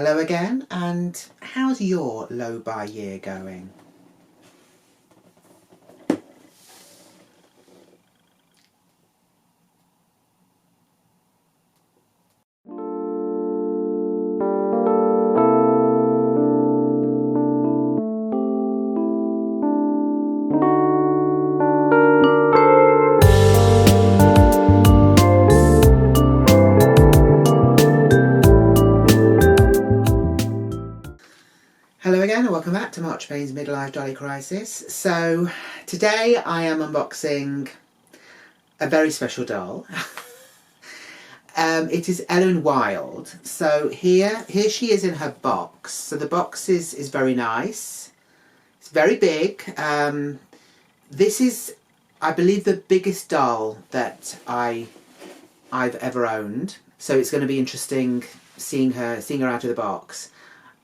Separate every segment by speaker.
Speaker 1: Hello again, and how's your low buy year going? Hello again and welcome back to March Payne's Midlife Dolly Crisis. So today I am unboxing a very special doll. It is Elowen WILDE. So here she is in her box. So the box is very nice. It's very big. This is, I believe, the biggest doll that I've ever owned. So it's going to be interesting seeing her out of the box.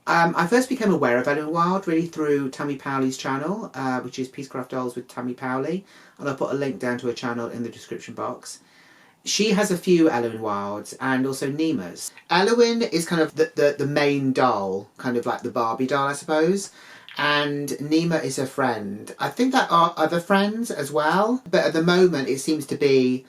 Speaker 1: I first became aware of Elowen WILDE really through Tammy Powley's channel, which is Peacecraft Dolls with Tammy Powley, and I'll put a link down to her channel in the description box. She has a few Elowen WILDEs and also Neema's. Elowen is kind of the main doll, kind of like the Barbie doll, I suppose, and Neema is her friend. I think there are other friends as well, but at the moment it seems to be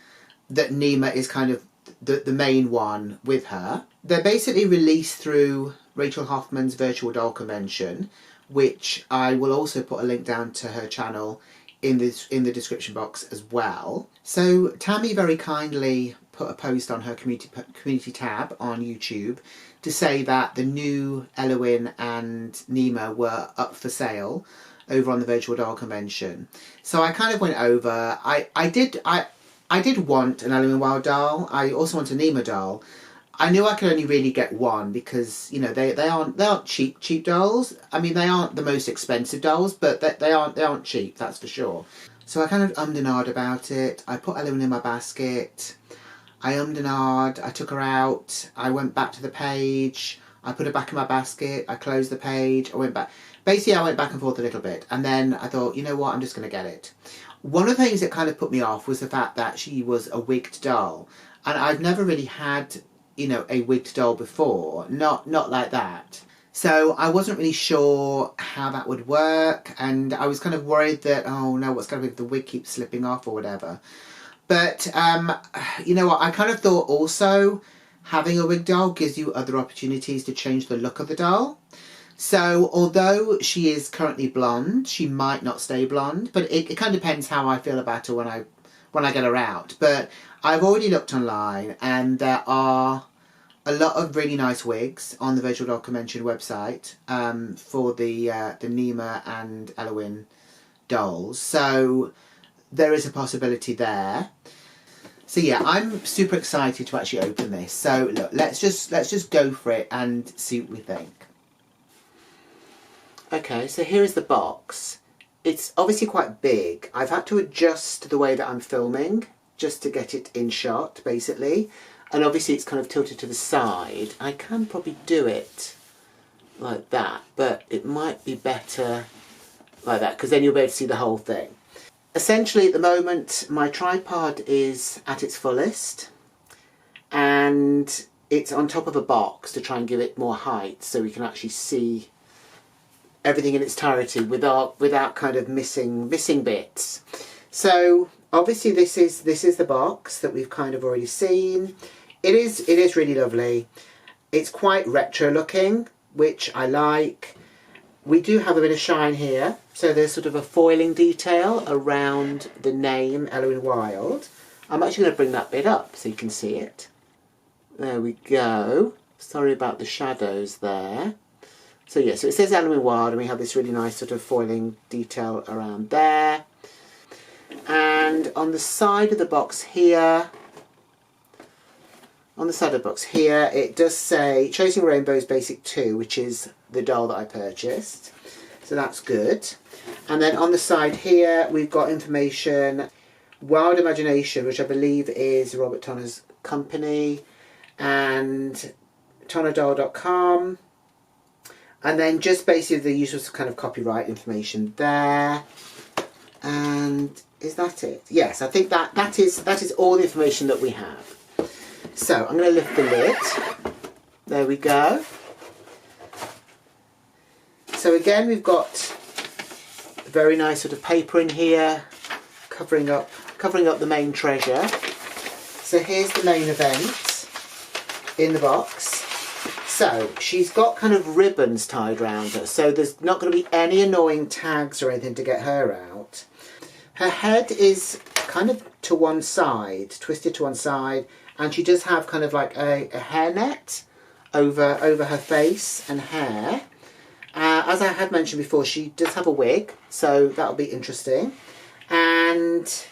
Speaker 1: that Neema is kind of the main one with her. They're basically released through Rachel Hoffman's virtual doll convention, which I will also put a link down to her channel in the description box as well. So Tammy very kindly put a post on her community tab on YouTube to say that the new Ellowyne and Neema were up for sale over on the virtual doll convention. So I kind of went over. I did want an Elowen WILDE doll. I also want a Neema doll. I knew I could only really get one because, you know, they aren't cheap dolls. I mean, they aren't the most expensive dolls, but they aren't cheap, that's for sure. So I kind of ummed and ahed about it. I put Elowen in my basket. I ummed and ahed. I took her out. I went back to the page. I put her back in my basket. I closed the page. I went back. Basically, I went back and forth a little bit, and then I thought, you know what, I'm just going to get it. One of the things that kind of put me off was the fact that she was a wigged doll, and I've never really had, you know, a wigged doll before, not like that. So I wasn't really sure how that would work, and I was kind of worried that, oh no, what's going to be if the wig keeps slipping off or whatever. But you know what, I kind of thought also having a wig doll gives you other opportunities to change the look of the doll. So although she is currently blonde, she might not stay blonde, but it kind of depends how I feel about her when I get her out. But I've already looked online, and there are a lot of really nice wigs on the Virtual Doll Convention website for the Neema and Elowen dolls. So there is a possibility there. So yeah, I'm super excited to actually open this. So look, let's just go for it and see what we think. Okay, so here is the box. It's obviously quite big. I've had to adjust the way that I'm filming just to get it in shot, basically. And obviously it's kind of tilted to the side. I can probably do it like that, but it might be better like that, because then you'll be able to see the whole thing. Essentially, at the moment, my tripod is at its fullest, and it's on top of a box to try and give it more height so we can actually see everything in its entirety without kind of missing bits. So obviously this is the box that we've kind of already seen. It is really lovely. It's quite retro looking, which I like. We do have a bit of shine here, so there's sort of a foiling detail around the name Elowen WILDE. I'm actually going to bring that bit up so you can see it. There we go. Sorry about the shadows there. So yeah, so it says Elowen WILDE, and we have this really nice sort of foiling detail around there. And on the side of the box here, it does say Chasing Rainbows Basic 2, which is the doll that I purchased. So that's good. And then on the side here, we've got information, Wild Imagination, which I believe is Robert Tonner's company, and tonnerdoll.com. And then just basically the usual kind of copyright information there. And is that it? Yes, I think that is all the information that we have. So I'm going to lift the lid. There we go. So again, we've got a very nice sort of paper in here, covering up the main treasure. So here's the main event in the box. So she's got kind of ribbons tied around her, so there's not going to be any annoying tags or anything to get her out. Her head is kind of to one side, twisted to one side, and she does have kind of like a hairnet over her face and hair. As I had mentioned before, she does have a wig, so that'll be interesting. And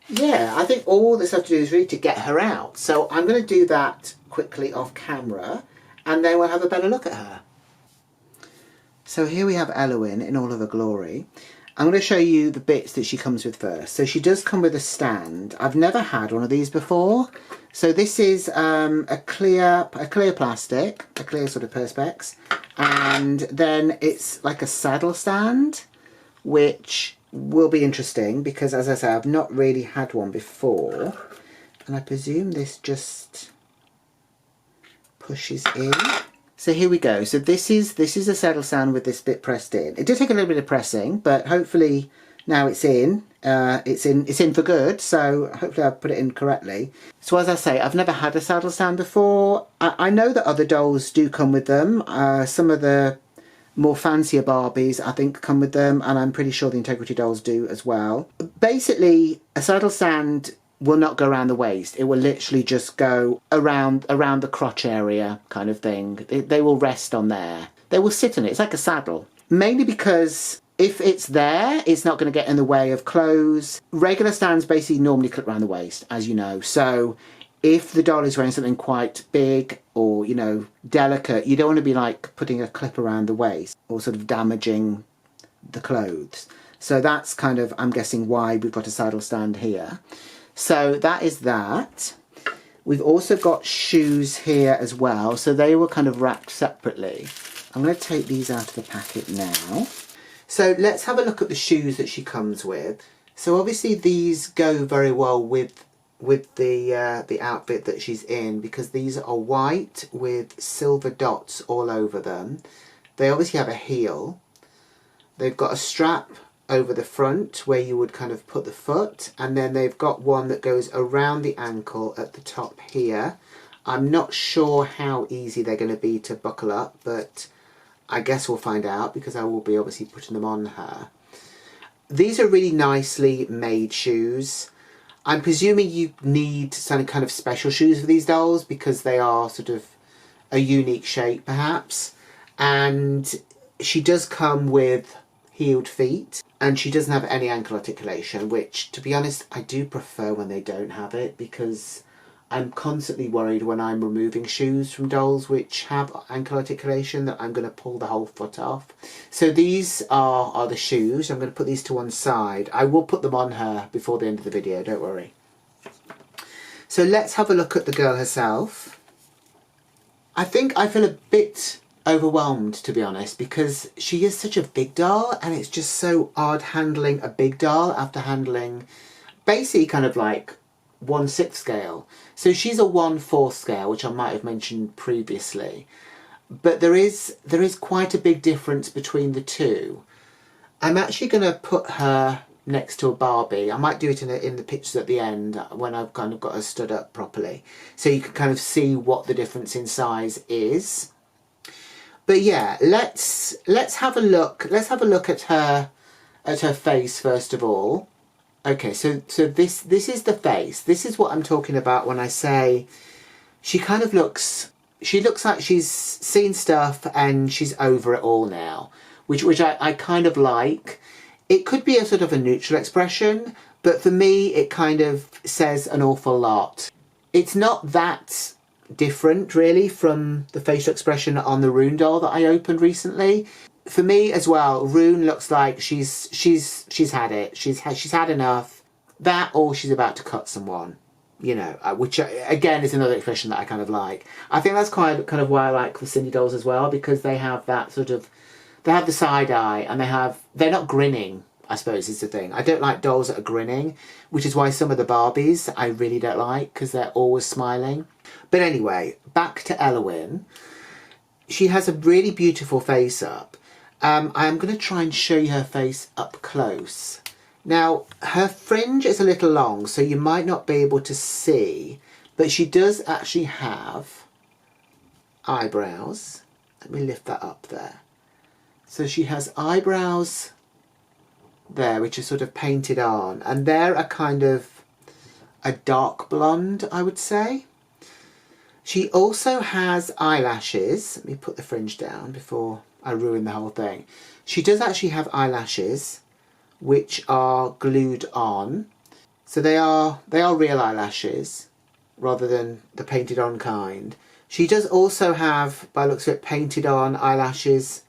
Speaker 1: yeah, I think all this have to do is really to get her out. So I'm going to do that quickly off camera, and then we'll have a better look at her. So here we have Elowyne in all of her glory. I'm going to show you the bits that she comes with first. So she does come with a stand. I've never had one of these before. So this is a clear plastic, a clear sort of perspex, and then it's like a saddle stand, which will be interesting because, as I say, I've not really had one before, and I presume this just pushes in. So here we go. So this is a saddle stand with this bit pressed in. It did take a little bit of pressing, but hopefully now it's in. It's in for good. So hopefully I've put it in correctly. So as I say, I've never had a saddle stand before. I know that other dolls do come with them. Some of the more fancier Barbies, I think, come with them, and I'm pretty sure the Integrity dolls do as well. Basically, a saddle stand will not go around the waist. It will literally just go around the crotch area kind of thing. They will rest on there. They will sit on it. It's like a saddle. Mainly because if it's there, it's not going to get in the way of clothes. Regular stands basically normally clip around the waist, as you know. So if the doll is wearing something quite big or, you know, delicate, you don't want to be like putting a clip around the waist or sort of damaging the clothes. So that's kind of, I'm guessing, why we've got a saddle stand here. So that is that. We've also got shoes here as well. So they were kind of wrapped separately. I'm going to take these out of the packet now. So let's have a look at the shoes that she comes with. So obviously these go very well with the outfit that she's in, because these are white with silver dots all over them. They obviously have a heel. They've got a strap over the front where you would kind of put the foot, and then they've got one that goes around the ankle at the top here. I'm not sure how easy they're going to be to buckle up, but I guess we'll find out because I will be obviously putting them on her. These are really nicely made shoes. I'm presuming you need some kind of special shoes for these dolls because they are sort of a unique shape perhaps. And she does come with heeled feet, and she doesn't have any ankle articulation, which, to be honest, I do prefer when they don't have it, because I'm constantly worried when I'm removing shoes from dolls which have ankle articulation that I'm going to pull the whole foot off. So these are the shoes. I'm going to put these to one side. I will put them on her before the end of the video, don't worry. So let's have a look at the girl herself. I think I feel a bit overwhelmed, to be honest, because she is such a big doll, and it's just so odd handling a big doll after handling basically kind of like 1/6 scale. So she's a 1/4 scale, which I might have mentioned previously, but there is quite a big difference between the two. I'm actually going to put her next to a Barbie. I might do it in the pictures at the end when I've kind of got her stood up properly, so you can kind of see what the difference in size is. But yeah, let's have a look. Let's have a look at her face first of all. Okay, so this is the face. This is what I'm talking about when I say she kind of looks. She looks like she's seen stuff and she's over it all now, which I kind of like. It could be a sort of a neutral expression, but for me it kind of says an awful lot. It's not that different really from the facial expression on the Rune doll that I opened recently. For me as well, Rune looks like she's had it. She's had enough. That, or she's about to cut someone, you know, which again is another expression that I kind of like. I think that's kind of why I like the Cindy dolls as well, because they have that sort of, they have the side eye, and they're not grinning, I suppose is the thing. I don't like dolls that are grinning, which is why some of the Barbies I really don't like, because they're always smiling. But anyway, back to Elowyne. She has a really beautiful face up. I am going to try and show you her face up close. Now, her fringe is a little long, so you might not be able to see, but she does actually have eyebrows. Let me lift that up there. So she has eyebrows there, which are sort of painted on, and they're a kind of a dark blonde, I would say. She also has eyelashes. Let me put the fringe down before I ruin the whole thing. She does actually have eyelashes, which are glued on. So they are real eyelashes rather than the painted on kind. She does also have, by the looks of it, painted on eyelashes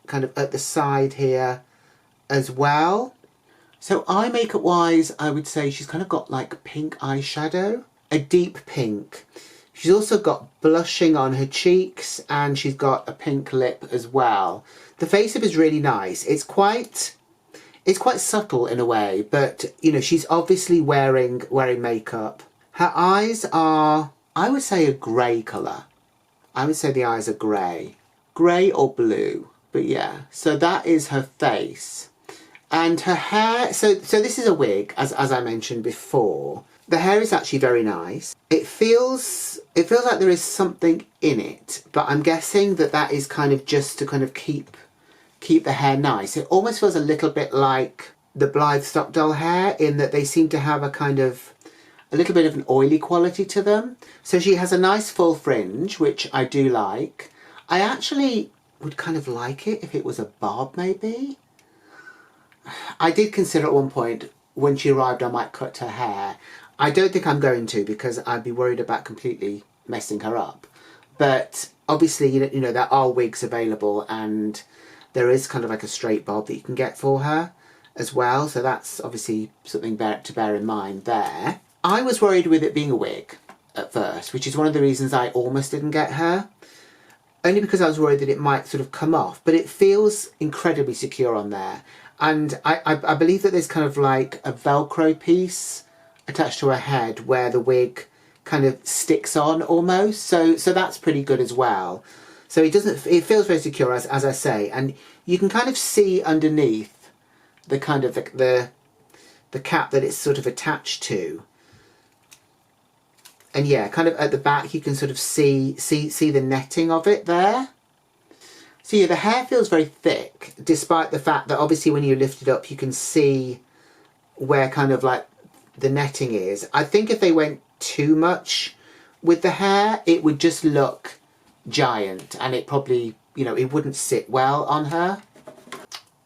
Speaker 1: kind of at the side here as well. So eye makeup wise, I would say she's kind of got like pink eyeshadow, a deep pink. She's also got blushing on her cheeks, and she's got a pink lip as well. The face-up is really nice. It's quite subtle in a way, but you know, she's obviously wearing makeup. Her eyes are, I would say, a grey colour. I would say the eyes are grey or blue. But yeah, so that is her face. And her hair, so this is a wig, as I mentioned before. The hair is actually very nice. It feels like there is something in it, but I'm guessing that is kind of just to kind of keep the hair nice. It almost feels a little bit like the Blythe Stockdale hair, in that they seem to have a little bit of an oily quality to them. So she has a nice full fringe, which I do like. I actually would kind of like it if it was a bob, maybe. I did consider at one point, when she arrived, I might cut her hair. I don't think I'm going to, because I'd be worried about completely messing her up. But obviously, you know, there are wigs available, and there is kind of like a straight bob that you can get for her as well. So that's obviously something to bear in mind there. I was worried with it being a wig at first, which is one of the reasons I almost didn't get her. Only because I was worried that it might sort of come off, but it feels incredibly secure on there. And I believe that there's kind of like a Velcro piece attached to her head where the wig kind of sticks on almost. So that's pretty good as well. So it feels very secure, as I say, and you can kind of see underneath the kind of the cap that it's sort of attached to. And yeah, kind of at the back you can sort of see the netting of it there. So yeah, the hair feels very thick, despite the fact that obviously when you lift it up you can see where kind of like the netting is. I think if they went too much with the hair, it would just look giant, and it probably, you know, it wouldn't sit well on her.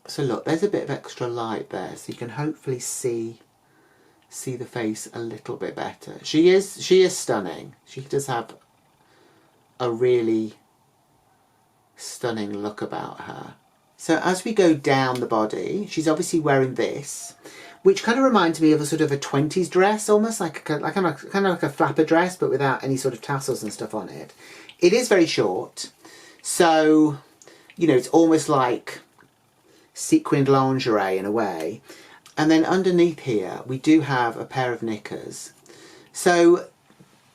Speaker 1: So look, there's a bit of extra light there, so you can hopefully see the face a little bit better. She is stunning. She does have a really stunning look about her. So as we go down the body, she's obviously wearing this, which kind of reminds me of a sort of a 20s dress, almost like kind of like a flapper dress, but without any sort of tassels and stuff on it. It is very short, so you know, it's almost like sequined lingerie in a way. And then underneath here we do have a pair of knickers. So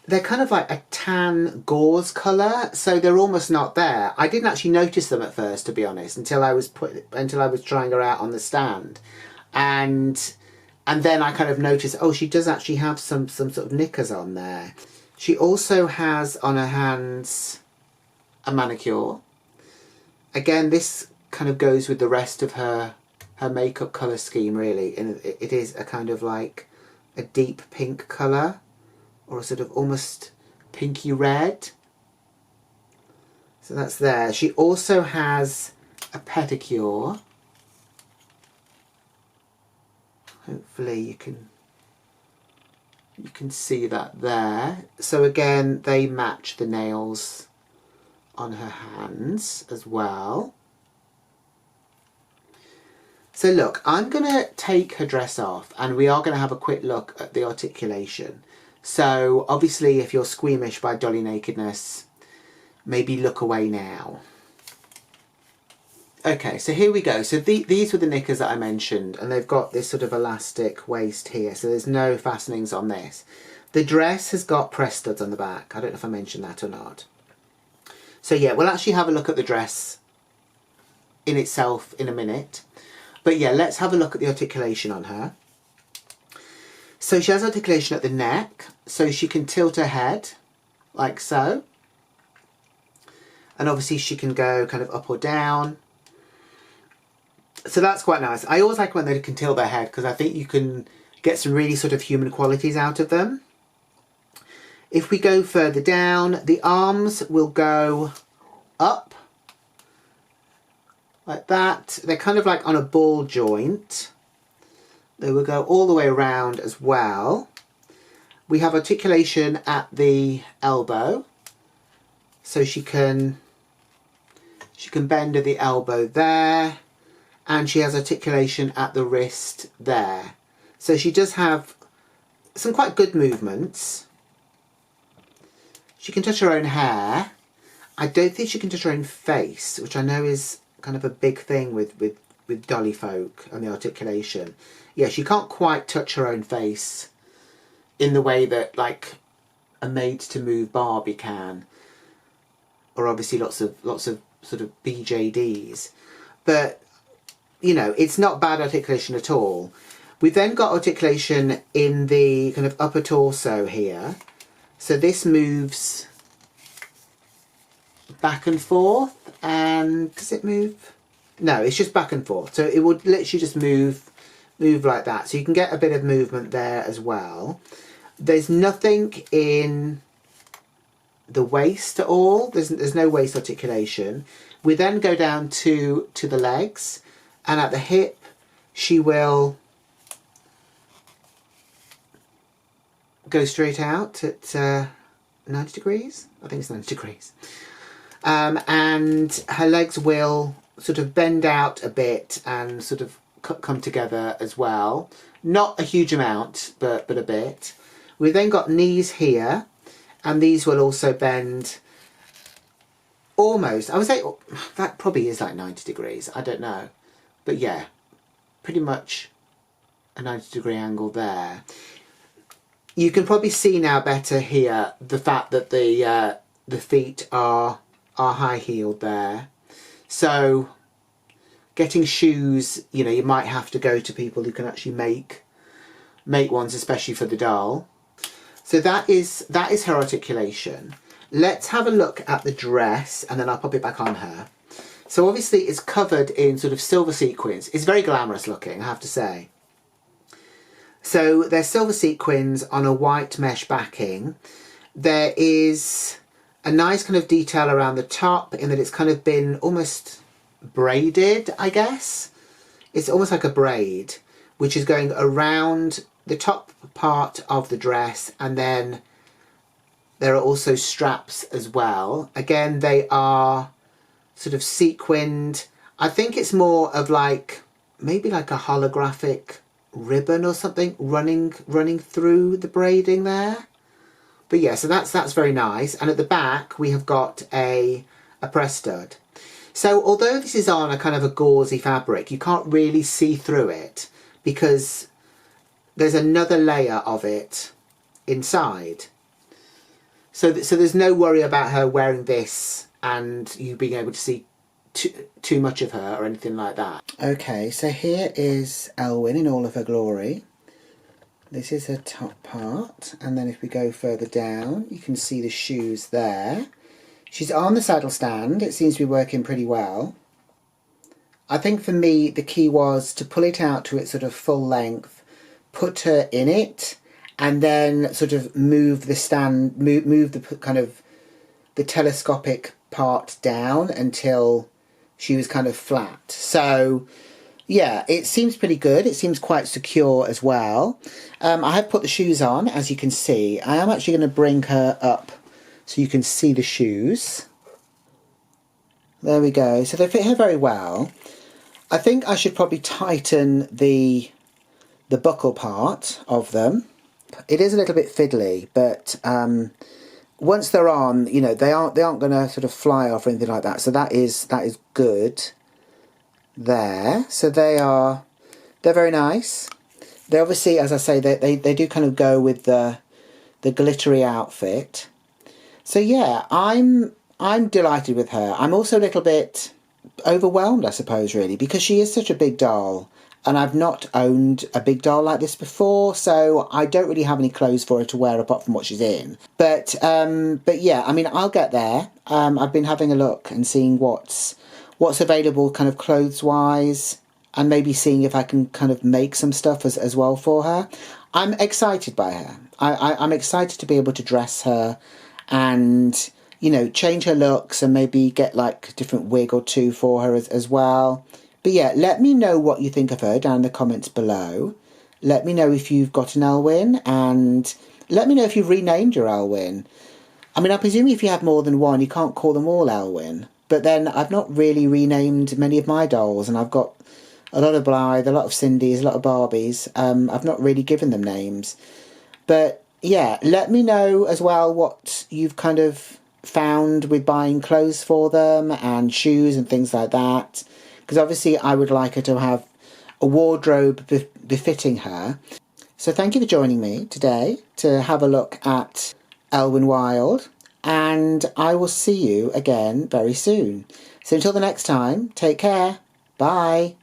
Speaker 1: they're kind of like a tan gauze colour, so they're almost not there. I didn't actually notice them at first, to be honest, until I was trying her out on the stand. And then I kind of noticed, oh, she does actually have some sort of knickers on there. She also has on her hands a manicure. Again, this kind of goes with the rest of her makeup colour scheme, really, and it is a kind of like a deep pink colour, or a sort of almost pinky red. So that's there. She also has a pedicure. Hopefully you can see that there. So again, they match the nails on her hands as well. So look, I'm going to take her dress off, and we are going to have a quick look at the articulation. So obviously if you're squeamish by dolly nakedness, maybe look away now. Okay, so here we go. So these were the knickers that I mentioned, and they've got this sort of elastic waist here, so there's no fastenings on this. The dress has got press studs on the back. I don't know if I mentioned that or not. So yeah, we'll actually have a look at the dress in itself in a minute. But yeah, let's have a look at the articulation on her. So she has articulation at the neck, so she can tilt her head like so. And obviously she can go kind of up or down. So that's quite nice. I always like when they can tilt their head because I think you can get some really sort of human qualities out of them. If we go further down, the arms will go up like that. They're kind of like on a ball joint. They will go all the way around as well. We have articulation at the elbow. So she can bend at the elbow there. And she has articulation at the wrist there. So she does have some quite good movements. She can touch her own hair. I don't think she can touch her own face, which I know is kind of a big thing with dolly folk and the articulation. Yeah, she can't quite touch her own face in the way that like a made to move Barbie can, or obviously lots of sort of BJDs. But you know, it's not bad articulation at all. We've then got articulation in the kind of upper torso here. So this moves back and forth, and does it move? No, it's just back and forth. So it would literally just move like that. So you can get a bit of movement there as well. There's nothing in the waist at all. There's no waist articulation. We then go down to the legs, and at the hip she will go straight out at 90 degrees. I think it's 90 degrees. And her legs will sort of bend out a bit and sort of come together as well. Not a huge amount, but a bit. We've then got knees here, and these will also bend almost, I would say that probably is like 90 degrees, I don't know. But yeah, pretty much a 90 degree angle there. You can probably see now better here the fact that the feet are high-heeled there. So getting shoes, you know, you might have to go to people who can actually make ones, especially for the doll. So that is her articulation. Let's have a look at the dress, and then I'll pop it back on her. So obviously it's covered in sort of silver sequins. It's very glamorous looking, I have to say. So there's silver sequins on a white mesh backing. There is a nice kind of detail around the top in that it's kind of been almost braided, I guess. It's almost like a braid, which is going around the top part of the dress, and then there are also straps as well. Again, they are sort of sequined. I think it's more of like, maybe like a holographic ribbon or something running through the braiding there. But yeah, so that's very nice. And at the back we have got a press stud. So although this is on a kind of a gauzy fabric, you can't really see through it because there's another layer of it inside. So there's no worry about her wearing this and you being able to see too much of her or anything like that. Okay, so here is Ellowyne in all of her glory. This is her top part, and then if we go further down, you can see the shoes there. She's on the saddle stand. It seems to be working pretty well. I think for me, the key was to pull it out to its sort of full length, put her in it, and then sort of move the stand, move the kind of the telescopic part down until she was kind of flat. So yeah, it seems pretty good. It seems quite secure as well. I have put the shoes on, as you can see. I am actually going to bring her up so you can see the shoes. There we go. So they fit her very well. I think I should probably tighten the buckle part of them. It is a little bit fiddly, but once they're on, you know, they aren't going to sort of fly off or anything like that. So that is good there. So they're very nice. They obviously, as I say, they do kind of go with the glittery outfit. So yeah, I'm delighted with her. I'm also a little bit overwhelmed, I suppose, really, because she is such a big doll. And I've not owned a big doll like this before, so I don't really have any clothes for her to wear apart from what she's in. But yeah, I mean, I'll get there. I've been having a look and seeing what's available kind of clothes-wise, and maybe seeing if I can kind of make some stuff as well for her. I'm excited by her. I'm excited to be able to dress her and, you know, change her looks and maybe get like a different wig or two for her as well. But yeah, let me know what you think of her down in the comments below. Let me know if you've got an Ellowyne, and let me know if you've renamed your Ellowyne. I mean, I presume if you have more than one, you can't call them all Ellowyne. But then I've not really renamed many of my dolls, and I've got a lot of Blythe, a lot of Cindy's, a lot of Barbies. I've not really given them names. But yeah, let me know as well what you've kind of found with buying clothes for them and shoes and things like that. Because obviously I would like her to have a wardrobe befitting her. So thank you for joining me today to have a look at Ellowyne Wilde. And I will see you again very soon. So until the next time, take care. Bye.